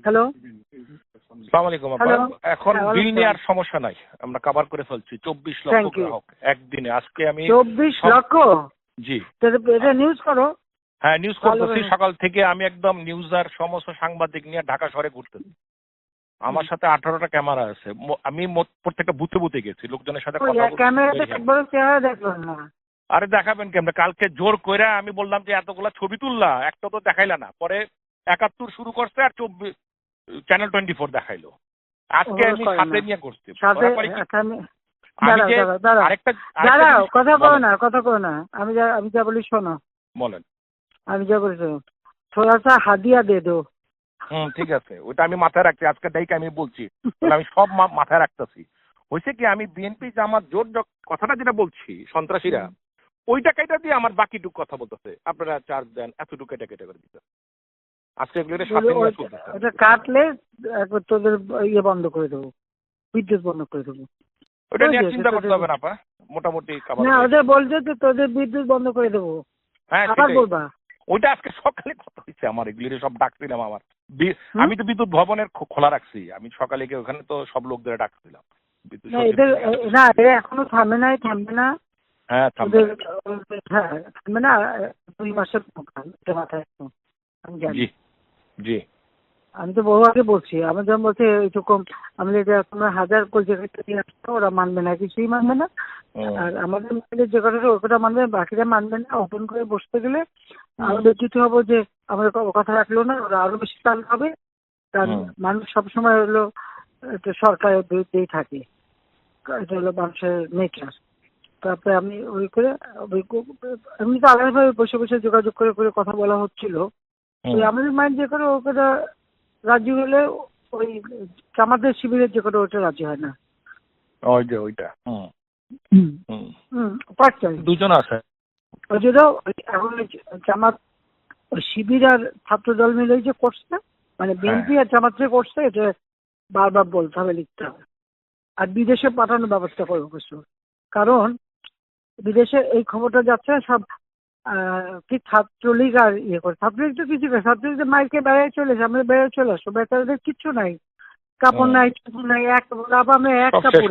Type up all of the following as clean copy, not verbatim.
Hello. আসসালামু আলাইকুম আপা। হ্যালো। এখন হ্যাঁ, বিল ওয়ালাইকুম নিয়ে আর সালাম। সমস্যা নাই, আমরা কভার করে ফেলছি। 24 লক্ষ থ্যাংক ইউ। গ্রাহক একদিনে। আজকে আমি 24 লক্ষ? জি এটা নিউজ করো। হ্যাঁ নিউজ ভালো করতেছি। করে। সকাল থেকে আমি একদম নিউজ আর সমস্ত সাংবাদিক নিয়ে ঢাকা শহরে ঘুরতেছি। আমার সাথে 18টা ক্যামেরা আছে। আমি প্রত্যেকটা বুথে বুথে গেছি, লোকজনের সাথে কথা বলছি। ক্যামেরাতে একবারও চেহারা দেখলাম না। আরে দেখাবেন কেমনে? কালকে জোর কইরা আমি বললাম যে এতগুলা ছবি তুললা, একটা তো দেখাইলা না। পরে 71 শুরু করছে আর 24 চ্যানেল 24 দেখাইলো। আজকে ওগুলো আমি করে সাথে না। নিয়ে করছি। সাথে ওরা করে কি আমি দাঁড়াও যে দাঁড়াও দাঁড়াও আরেকটা দাঁড়াও, জিনিস কথা বলো বলেন না, কথা বলো না। আমি যা বলি শোনো। বলেন। আমি যা বলি শোনো। থোড়া সা হাদিয়া দে দো। ঠিক আছে, ওটা আমি মাথায় রাখছি। আজকে ডাইকে আমি বলছি, তাহলে আমি সব মাথায় রাখতেছি। হয়েছে কি, আমি বিএনপি জামাত জোট কথাটা যেটা বলছি, সন্ত্রাসীরা ওইটা কেটে দিয়ে আমার বাকিটুক কথা বলতেছে, আপনারা চার্জ দেন, এতটুকু কেটে কেটে করে দিতে। আজকে এগুলো সাথে নিয়ে চলতেছে। ওটা কাটলে একবার তোদের ইয়ে বন্ধ করে দেবো, বিদ্যুৎ বন্ধ করে দেবো। ওটা নিয়ে চিন্তা করতে হবে না আপা, মোটামুটি না, ওদের বলছে যে তোদের বিদ্যুৎ বন্ধ করে দেবো। হ্যাঁ আবার সেটাই। বলবা? ওইটা আজকে সকালে কথা হয়েছে আমার, এগুলি সব ডাকছিলাম আমার। আমি তো বিদ্যুৎ ভবনের খোলা রাখছি, আমি সকালে গিয়ে ওখানে তো সব লোকদের ডাকছিলাম বিদ্যুৎ না, সচিব। এদের না, এরা এখনো থামে নাই, থামবে না। হ্যাঁ ওদের হ্যাঁ থামবে না। 2 মাসের প্রোগ্রাম, এটা মাথায় রাখো। আমি জানি। জি জি। আমি তো বহু আগে বলছি, আমি যখন বলছি এইটুকু আমি যে তোমরা 1000 কোটি টাকা দিয়ে আসছো, ওরা মানবে না, কিছুই মানবে না। আর আমাদের মধ্যে যে কথাটা ওটা মানবে, বাকিরা মানবে না। ওপেন করে বসতে গেলে আরো ব্যতীত হবো যে আমাদের কথা রাখলো না, ওরা আরো বেশি চাল হবে। কারণ মানুষ সবসময় হলো একটা সরকারের বিরুদ্ধেই থাকে, এটা হলো মানুষের নেচার। তারপরে আমি ওই করে এমনি তো আলাদাভাবে বসে বসে যোগাযোগ করে করে কথা বলা হচ্ছিল। ওই আমাদের মাইন্ড যে করে ওটা রাজি হলে, ওই জামাতের শিবিরের যে করে ওটা রাজি হয় না। ওই যে ওইটা দুজন আছে। ওই জন্য এখন জামাত শিবির আর ছাত্র দল মিলে যে করছে, মানে বিএনপি আর জামাত যে করছে, এটা বারবার বলতে হবে, লিখতে হবে। আর বিদেশে পাঠানোর ব্যবস্থা করবো কিছু। কারণ বিদেশে এই খবরটা যাচ্ছে সব কি ছাত্রলীগ আর ইয়ে করে। ছাত্রলীগ তো কিছু করে, ছাত্রলীগ মাইকে বেড়ায় চলেছে, আমরা বেড়ায় চলে আসবো। বেচারাদের কিচ্ছু নাই, কাপড় নাই, কিছু নাই। আবার আমরা এক কাপড়ে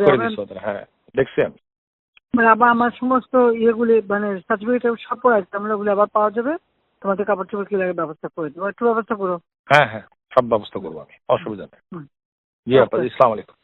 মানে আবার আমার সমস্ত ইয়েগুলি মানে সার্টিফিকেট সব পড়ে আছে, আমরা ওগুলো আবার পাওয়া যাবে। তোমাদের কাপড় চোপড় কি লাগে ব্যবস্থা করে দেবো, একটু ব্যবস্থা করো। হ্যাঁ হ্যাঁ, সব ব্যবস্থা করবো আমি, অসুবিধা নেই। জি আপা, আসসালামু আলাইকুম।